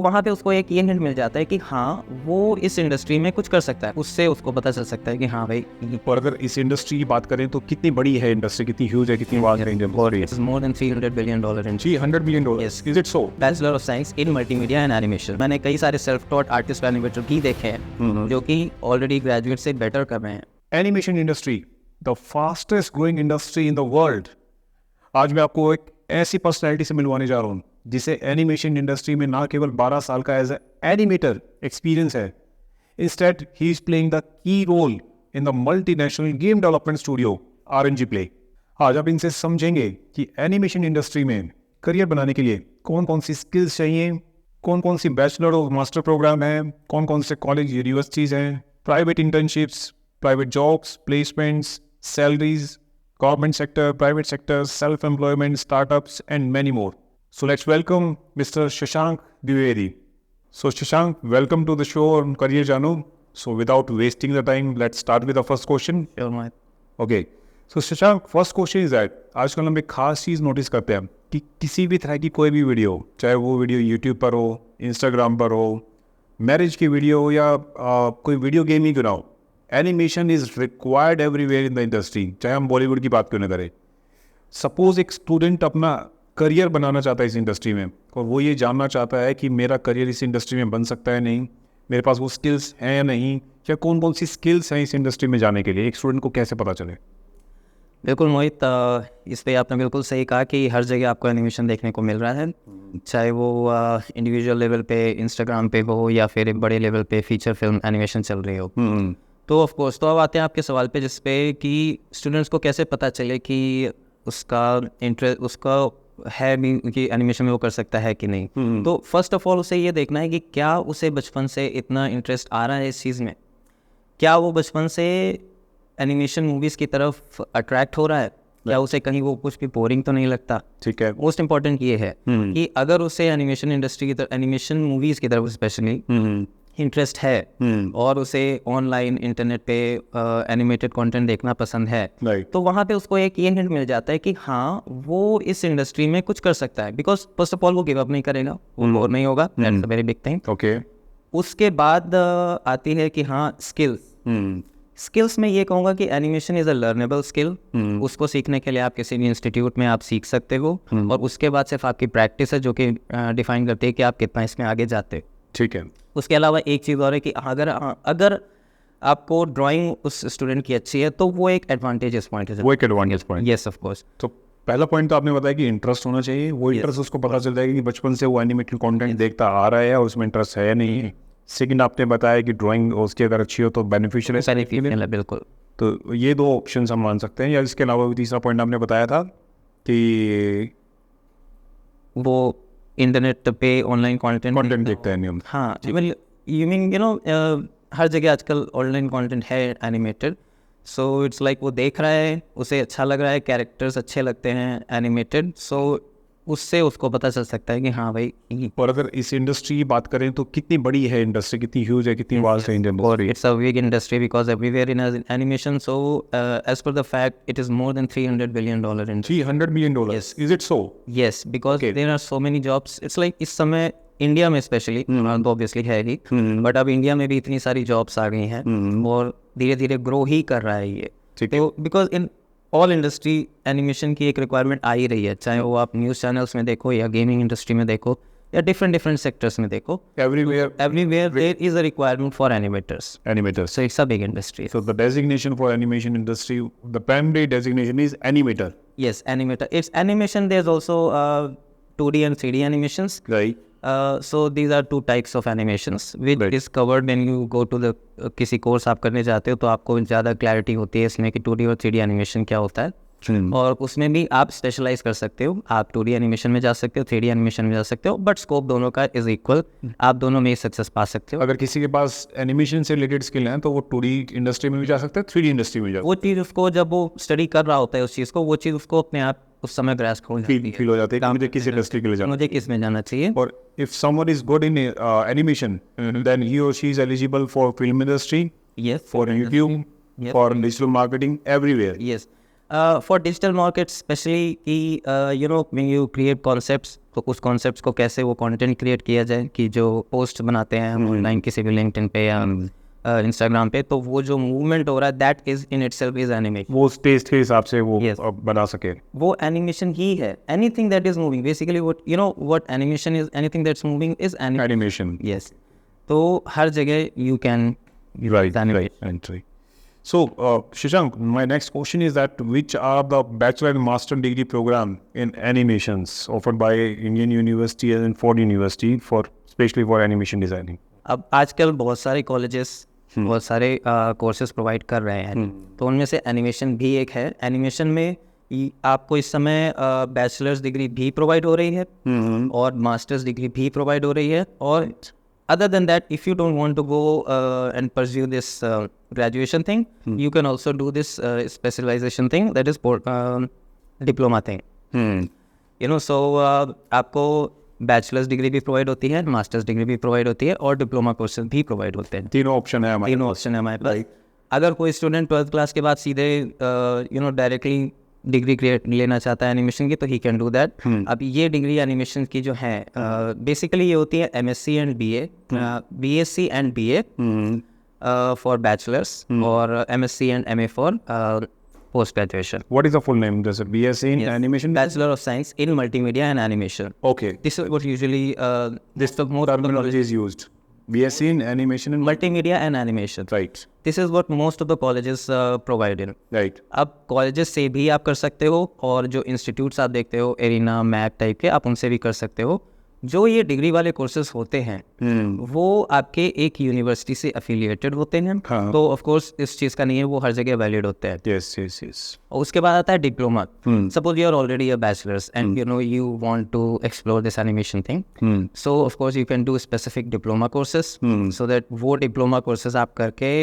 वहाँ पे उसको एक ये हिंट मिल जाता है कि हाँ वो इस इंडस्ट्री में कुछ कर सकता है, उससे उसको पता चल सकता है कि हाँ भाई। और अगर इस इंडस्ट्री की बात करें तो कितनी बड़ी है इंडस्ट्री, कितनी ह्यूज है, कितनी वास्ट है Indian industry? It's more than $300 billion in $300 billion? Yes. Is it so? Bachelor of science in multimedia and animation. मैंने कई सारे सेल्फ टॉट आर्टिस्ट एनिमेटर भी देखे हैं जो कि ऑलरेडी ग्रेजुएट से बेटर कर रहे हैं। Animation industry, the fastest growing industry in the world. आज मैं आपको एक ऐसी पर्सनैलिटी से मिलवाने जा रहा हूँ जिसे एनिमेशन इंडस्ट्री में ना केवल 12 साल का एज एनिमेटर एक्सपीरियंस है, instead he is playing the key role in the multinational game development studio RNG play. आज आप इनसे समझेंगे कि एनिमेशन इंडस्ट्री में करियर बनाने के लिए कौन कौन सी स्किल्स चाहिए, कौन कौन सी बैचलर और मास्टर प्रोग्राम है, कौन कौन से कॉलेज यूनिवर्सिटीज़ हैं, private internships, private jobs, placements, salaries, government sector, private sector, self-employment, startups, and many more. So let's welcome Mr. Shashank Dwivedi. So Shashank, welcome to the show on Career Janu. So without wasting the time, let's start with the first question. Okay. So Shashank, first question is that आजकल हम एक खास चीज़ notice करते हैं कि किसी भी तरह की कोई भी वीडियो, चाहे वो वीडियो यूट्यूब पर हो, इंस्टाग्राम पर हो, मैरिज की वीडियो हो या कोई वीडियो गेम ही क्यों ना हो, animation is required everywhere in the industry, चाहे हम बॉलीवुड की बात क्यों ना करें। सपोज एक स्टूडेंट अपना करियर बनाना चाहता है इस इंडस्ट्री में और वो ये जानना चाहता है कि मेरा करियर इस इंडस्ट्री में बन सकता है नहीं, मेरे पास वो स्किल्स हैं या नहीं, या कौन कौन सी स्किल्स हैं इस इंडस्ट्री में जाने के लिए, एक स्टूडेंट को कैसे पता चले? बिल्कुल मोहित, इस पे आपने बिल्कुल सही कहा कि हर जगह आपको एनिमेशन देखने को मिल रहा है, चाहे वो इंडिविजुअल लेवल पे इंस्टाग्राम पे हो या फिर बड़े level pay feature film animation चल रही हो। तो ऑफ कोर्स, तो अब आते हैं आपके सवाल पे जिस पे कि स्टूडेंट्स को कैसे पता चले कि उसका इंटरेस्ट उसका है भी कि एनिमेशन में वो कर सकता है कि नहीं। तो फर्स्ट ऑफ ऑल उसे ये देखना है कि क्या उसे बचपन से इतना इंटरेस्ट आ रहा है इस चीज़ में, क्या वो बचपन से एनिमेशन मूवीज़ की तरफ अट्रैक्ट हो रहा है, क्या उसे कहीं वो कुछ भी बोरिंग तो नहीं लगता। ठीक है, मोस्ट इंपॉर्टेंट ये है कि अगर उसे एनिमेशन इंडस्ट्री की तरफ, एनिमेशन मूवीज़ की तरफ स्पेशली इंटरेस्ट है और उसे ऑनलाइन इंटरनेट पे एनिमेटेड कंटेंट देखना पसंद है, तो वहाँ पे उसको एक ये हिंट मिल जाता है कि हाँ वो इस इंडस्ट्री में कुछ कर सकता है। बिकॉज फर्स्ट ऑफ ऑल वो गिव अप नहीं करेगा, वो बोर नहीं होगा, that's a very big thing. Okay. उसके बाद आती है कि हाँ स्किल्स में ये कहूँगा कि animation is a learnable skill. उसको सीखने के लिए आप किसी भी इंस्टीट्यूट में आप सीख सकते हो और उसके बाद सिर्फ आपकी प्रैक्टिस है जो कि डिफाइन करती है कि आप कितना इसमें आगे जाते हो। ठीक है। उसके अलावा एक चीज़ और है कि अगर आपको ड्राइंग उस स्टूडेंट की अच्छी है तो वो एक एडवांटेजेस पॉइंट है। वो एक advantage point, yes of course. तो पहला पॉइंट तो आपने बताया कि इंटरेस्ट होना चाहिए, वो इंटरेस्ट उसको पता चल जाएगा कि बचपन से वो एनिमेटेड कंटेंट देखता आ रहा है और उसमें इंटरेस्ट है या नहीं। सेकंड, आपने बताया कि ड्राइंग उसकी अगर अच्छी हो तो बेनिफिशियल है। बिल्कुल, तो ये दो ऑप्शन हम मान सकते हैं। या इसके अलावा भी तीसरा पॉइंट आपने बताया था कि वो इंटरनेट पे ऑनलाइन कंटेंट देखते हैं नियम। हाँ, यू मीन हर जगह आजकल ऑनलाइन कंटेंट है एनिमेटेड, सो इट्स लाइक वो देख रहा है, उसे अच्छा लग रहा है, कैरेक्टर्स अच्छे लगते हैं एनिमेटेड, सो उससे उसको पता चल सकता है कि हाँ भाई। और अगर इस इंडस्ट्री की बात करें तो कितनी बड़ी है इंडस्ट्री, कितनी ह्यूज है, कितनी वास्ट है Indian industry? It's a big industry because everywhere in animation, so as per the fact it is more than $300 billion in $300 billion? Yes. Is it so? Yes, because there are so many jobs. It's like इस समय India में specially तो obviously है ही, but अब India में भी इतनी सारी जॉब्स आ गई हैं और धीरे धीरे ग्रो ही कर रहा है ये। तो because in all industry animation की एक रिक्वायरमेंट आ ही रही है, चाहे वो आप न्यूज़ चैनल्स में देखो या गेमिंग इंडस्ट्री में देखो या डिफरेंट सेक्टर्स में देखो, everywhere there is a requirement for animators. So it's a big industry. So the designation for animation industry, the primary designation is animator. Yes, animator. It's animation. There's also 2D and 3D animations. Right. So these are two types of animations which is covered when you go to the किसी course आप करने जाते हो तो आपको ज़्यादा clarity होती है इसमें कि 2D और 3D एनिमेशन क्या होता है। और उसमें भी आप स्पेशलाइज कर सकते हो, आप 2D एनिमेशन में जा सकते हो, 3D एनिमेशन में जा सकते हो, बट स्कोप दोनों का इज इक्वल, आप दोनों में सक्सेस पा सकते हो। अगर किसी के पास एनिमेशन से रिलेटेड स्किल है तो वो 2D इंडस्ट्री में भी जा सकता है, 3D इंडस्ट्री में जा, वो चीज़ उसको जब वो स्टडी कर रहा होता है उस चीज़ को, वो चीज़ उसको अपने आप उस समय ग्रास्प हो जाती है, फील हो जाती है कि मुझे किस इंडस्ट्री के लिए जाना, मुझे किस में जाना चाहिए। और if someone is good in animation then he or she is eligible for film industry, yes, for YouTube, for digital marketing, everywhere. Yes, for digital market specially कि you know when you create concepts, तो उस concepts को कैसे वो content create किया जाए, कि जो पोस्ट बनाते हैं हम ऑनलाइन किसी भी लिंक्डइन पे या इंस्टाग्राम पे, तो वो जो मूवमेंट हो रहा है that is in itself is animation. वो टेस्ट के हिसाब से वो Yes. बना सके। वो एनिमेशन ही है। Anything that is moving basically, what you know what animation is, anything that's moving is animation. Yes. तो हर जगह you can Right. So, Shashank, my next question is that which are the bachelor and master degree program in animations offered by Indian University and Ford University for especially for animation designing? अब आजकल बहुत सारे colleges बहुत सारे courses provide कर रहे हैं, तो उनमें से एनिमेशन भी एक है। एनिमेशन में आपको इस समय बैचलर्स डिग्री भी प्रोवाइड हो रही है और मास्टर्स डिग्री भी प्रोवाइड हो रही है। और other than that, if you don't want to go and pursue this graduation thing, you can also do this specialization thing, that is diploma thing. You know, so आपको bachelors degree भी provide होती है, masters degree भी provide होती है और diploma courses भी provide होते हैं। तीनों ऑप्शन है हमारे। तीनों ऑप्शन है हमारे पास। अगर कोई स्टूडेंट 12th क्लास के बाद सीधे you know directly degree create लेना चाहता है एनिमेशन की, तो ही कैन डू दैट। अब ये डिग्री एनिमेशन की जो है बेसिकली ये होती है MSc and BA, BSc and BA for bachelors और MSc and MA for post graduation. What is the full name? There's a BSc in animation. Bachelor of Science in Multimedia and Animation. Okay. This is what usually This terminology is used. BSc in animation and multimedia and animation. Right. This is what most of the colleges provide in. Right. अब colleges से भी आप कर सकते हो और जो institutes आप देखते हो एरिना मैक टाइप के, आप उनसे भी कर सकते हो। जो ये डिग्री वाले कोर्सेज होते हैं वो आपके एक यूनिवर्सिटी से अफिलिएटेड होते हैं। हाँ. तो ऑफ कोर्स इस चीज़ का नहीं है, वो हर जगह वैलिड होते हैं। Yes. और उसके बाद आता है diploma. Suppose you are already a bachelors and you know you want to explore this animation thing, so of course you can do specific diploma courses, so that वो डिप्लोमा कोर्सेज आप करके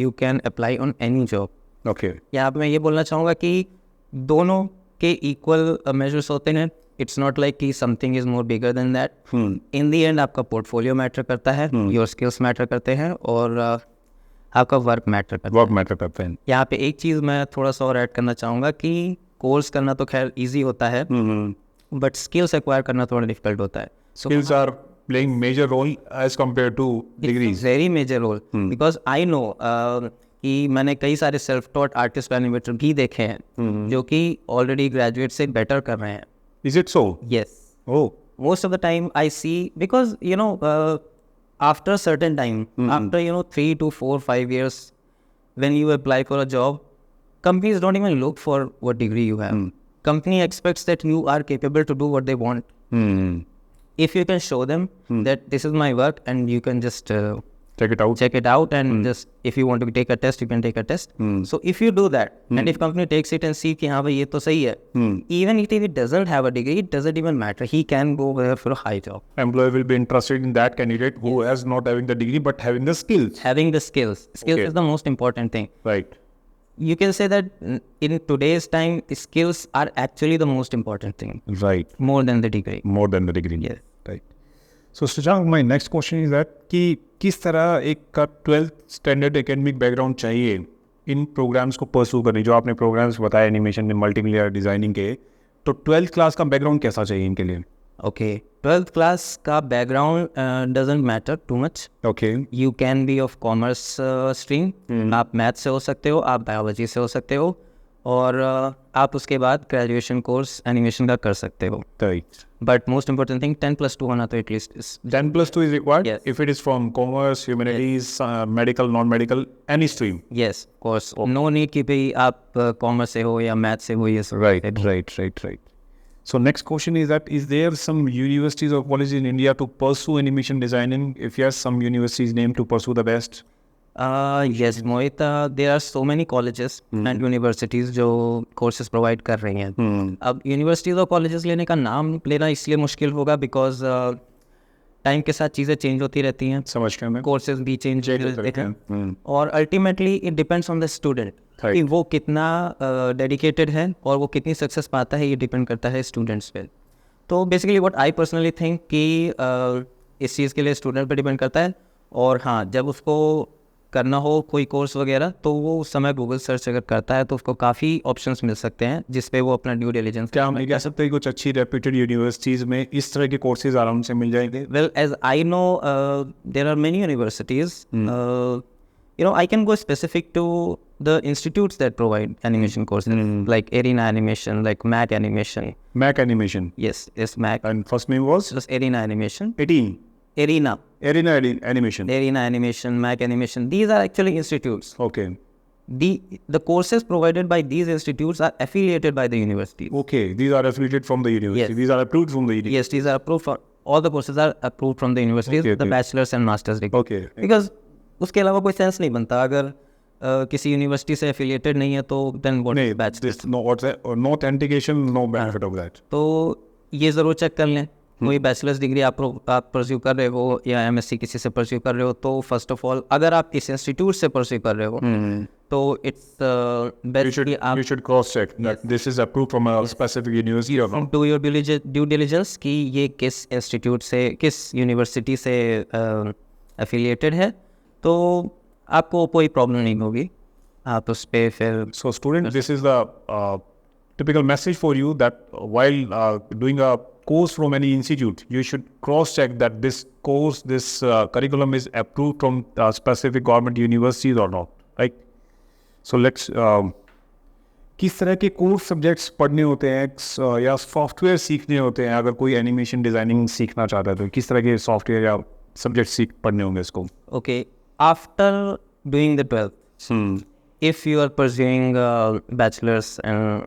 you can apply on any job. Okay. यहाँ पे मैं ये बोलना चाहूँगा कि दोनों के इक्वल मेजर्स होते हैं। इट्स नॉट लाइक कि something is more bigger than that. In the and आपका पोर्टफोलियो मैटर करता है, योर स्किल्स मैटर करते हैं और आपका वर्क मैटर करता है। Work matter करते हैं। यहाँ पे एक चीज़ मैं थोड़ा सा और ऐड करना चाहूँगा कि कोर्स करना तो खैर इजी होता है, बट स्किल्स एक्वायर करना थोड़ा डिफिकल्ट होता है। Skills are playing major role as compared to degrees. Very major role, because I know कि मैंने कई सारे सेल्फ टॉट आर्टिस्ट एनिमेटर भी देखे हैं जो कि ऑलरेडी ग्रेजुएट से बेटर कर रहे हैं। Is it so? Yes. Oh. Most of the time I see, because you know after a certain time, after 3 to 4 5 years, when you apply for a job, companies don't even look for what degree you have. Company expects that you are capable to do what they want. If you can show them that this is my work and you can just Check it out. check it out and just if you want to take a test, you can take a test. So if you do that and if company takes it and see कि हाँ भाई ये तो सही है, even if he doesn't have a degree, it doesn't even matter. He can go there for a high job. Employer will be interested in that candidate who has not having the degree but having the skills. Having the skills. Skills Okay. is the most important thing. Right. You can say that in today's time, skills are actually the most important thing, Right. more than the degree. More than the degree. Yes. Right. So Shashank, my next question is that कि किस तरह एक का 12th standard academic background चाहिए इन programmes को pursue करने, जो आपने प्रोग्राम्स बताए एनिमेशन में मल्टीमीडिया डिजाइनिंग के, तो 12th क्लास का बैकग्राउंड कैसा चाहिए इनके लिए? Okay. 12th class का background doesn't matter too much. Okay. You can be of commerce stream. आप मैथ से हो सकते हो, आप बायोलॉजी से हो सकते हो और आप उसके बाद ग्रेजुएशन कोर्स एनिमेशन का कर सकते हो। Right. But most important thing 10+2 होना तो at least 10+2 is required. Yes. If it is from commerce, humanities, medical, non-medical, any stream. Yes course, no need कि भाई आप कॉमर्स से हो या मैथ से हो, ये सब। Right. So next question is that is there some universities or colleges in India to pursue animation designing? If yes, some universities named to pursue the best. Yes, Mohit, there are so many colleges and universities जो courses provide कर रही हैं। अब universities और colleges लेने का नाम लेना इसलिए मुश्किल होगा because टाइम के साथ चीज़ें चेंज होती रहती हैं, समझ गया मैं। कोर्सेज भी चेंज होते रहते हैं हैं। और ultimately it depends on the student कि वो कितना डेडिकेटेड है और वो कितनी सक्सेस पाता है, ये डिपेंड करता है स्टूडेंट्स पे। तो basically what I personally think कि इस चीज़ के लिए स्टूडेंट पे डिपेंड करता है। और हाँ, जब उसको करना हो कोई कोर्स वगैरह, तो वो उस समय गूगल सर्च अगर करता है तो उसको काफ़ी ऑप्शंस मिल सकते हैं जिस पे वो अपना ड्यू डिलिजेंस। क्या हम ये कह सकते हैं कुछ अच्छी रेप्यूटेड यूनिवर्सिटीज़ में इस तरह के कोर्सेज आराम से मिल जाएंगे? Well, as I know, there are many universities. I can go specific to the institutes that provide animation courses, like Arena Animation, like Mac Animation. Mac Animation. Yes, Mac. And first name was? Just Arena Animation. 18. Arena. Arena Animation. Arena Animation, Mac Animation. These are actually institutes. Okay. The courses provided by these institutes are affiliated by the university. Okay. These are affiliated from the university. Yes. These are approved from the university. Yes, these are approved for all the courses are approved from the universities, Okay, the okay. bachelor's and master's degree. Okay. Because उसके अलावा कोई sense नहीं बनता अगर किसी university से affiliated नहीं है तो then what is bachelors. This no authentication, no benefit of that. तो ये ज़रूर चेक कर लें। कोई बैचलर्स डिग्री आप परस्यू कर रहे हो या एमएससी किसी से परस्यू कर रहे हो, तो फर्स्ट ऑफ ऑल अगर आप इस इंस्टीट्यूट से परस्यू कर रहे हो तो इट्स बेस्ट कि आप You should cross check that this is approved from a specific university or not. Do your due diligence कि ये किस इंस्टीट्यूट से, किस यूनिवर्सिटी से एफिलिएटेड है, तो आपको कोई प्रॉब्लम नहीं होगी। आप उस पर फिर So student, this is the typical message for you that while doing a course from any institute, you should cross-check that this course, this curriculum is approved from specific government universities or not, right? So let's किस तरह के course subjects पढ़ने होते हैं या software सीखने होते हैं अगर कोई एनिमेशन डिज़ाइनिंग सीखना चाहता है, तो किस तरह के सॉफ्टवेयर या सब्जेक्ट पढ़ने होंगे इसको? Okay, after doing the 12th, if you are pursuing bachelor's and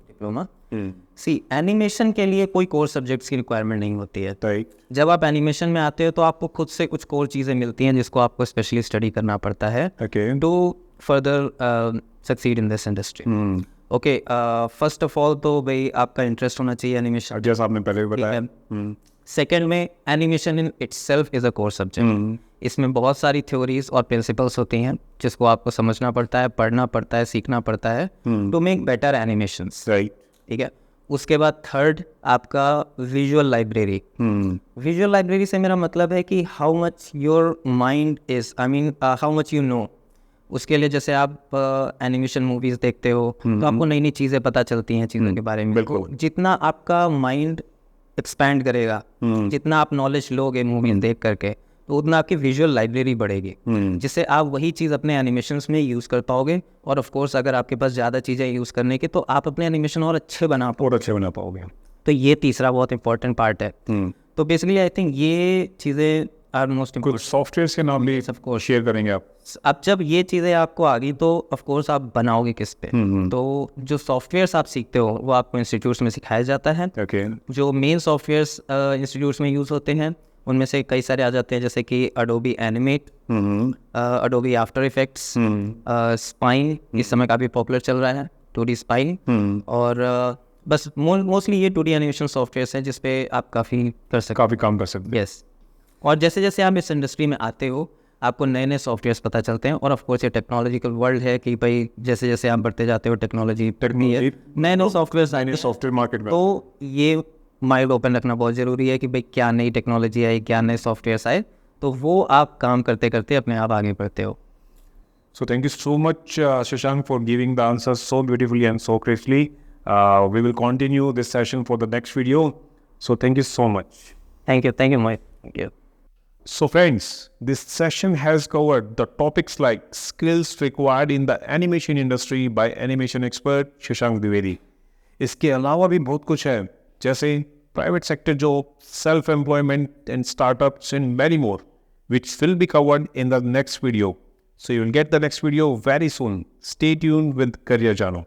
diploma, see animation के लिए कोई कोर सब्जेक्ट्स की रिक्वायरमेंट नहीं होती है। Right. जब आप एनिमेशन में आते हो तो आपको खुद से कुछ कोर चीज़ें मिलती हैं जिसको आपको स्पेशली स्टडी करना पड़ता है Okay. To further succeed in this industry. Okay, first of all तो भाई आपका इंटरेस्ट होना चाहिए एनिमेशन। जैसा आपने पहले भी बताया। सेकेंड में animation in itself is a core subject. इसमें बहुत सारी थ्योरीज और प्रिंसिपल्स होती हैं जिसको आपको समझना पड़ता है, पढ़ना पड़ता है, सीखना पड़ता है to make better animations. Right. ठीक है। उसके बाद थर्ड आपका विजुअल लाइब्रेरी। विजुअल लाइब्रेरी से मेरा मतलब है कि how much your mind is, I mean how much you know. उसके लिए जैसे आप एनिमेशन मूवीज देखते हो तो आपको नई नई चीज़ें पता चलती हैं चीज़ों के बारे में। बिल्कुल। जितना आपका माइंड एक्सपैंड करेगा, जितना आप नॉलेज लोगे मूवीज देख करके, तो उतना आपकी विजुअल लाइब्रेरी बढ़ेगी, जिससे आप वही चीज़ अपने एनिमेशंस में यूज़ कर पाओगे। और ऑफ कोर्स अगर आपके पास ज़्यादा चीज़ें यूज़ करने की तो आप अपने एनिमेशन और अच्छे बना पाओगे। और अच्छे बना पाओगे। तो ये तीसरा बहुत इंपॉर्टेंट पार्ट है। तो बेसिकली आई थिंक ये चीज़ें आर मोस्ट कुछ इम्पोर्टेंट। सॉफ्टवेयर के नाम भी of course. शेयर करेंगे आप? अब जब ये चीज़ें आपको आ गई तो ऑफ कोर्स आप बनाओगे किस पे। तो जो सॉफ्टवेयर्स आप सीखते हो वो आपको इंस्टीट्यूट्स में सिखाया जाता है। Okay. जो मेन सॉफ्टवेयर्स इंस्टीट्यूट्स में यूज़ होते हैं उनमें से कई सारे आ जाते हैं, जैसे कि Adobe animate, Adobe after effects, spine इस समय काफ़ी पॉपुलर चल रहा है, 2D स्पाइन। और बस मोस्टली ये 2D एनिमेशन सॉफ्टवेयर्स हैं जिस पे आप काफ़ी कर सकते काफ़ी काम कर सकते हैं। यस। और जैसे जैसे आप इस इंडस्ट्री में आते हो आपको नए नए सॉफ्टवेयर्स पता चलते हैं। और ऑफ कोर्स ये टेक्नोलॉजिकल वर्ल्ड है कि भाई जैसे जैसे आप बढ़ते जाते हो टेक्नोलॉजी नए नए सॉफ्टवेयर्स आए हैं, सॉफ्टवेयर मार्केट में। तो ये माइंड ओपन रखना बहुत ज़रूरी है कि भाई क्या नई टेक्नोलॉजी आई, क्या नए सॉफ्टवेयर्स आए, तो वो आप काम करते करते अपने आप आगे बढ़ते हो। So thank you so much, Shashank, for giving the answers so beautifully and so crisply. We will continue this session for the next video. So thank you so much. Thank you, Mohit. Thank you. So friends, this session has covered the topics like skills required in the animation industry by animation expert Shashank Dwivedi. इसके अलावा भी बहुत कुछ है, जैसे private sector job, self-employment and startups and many more, which will be covered in the next video. So you will get the next video very soon. Stay tuned with Career Jano.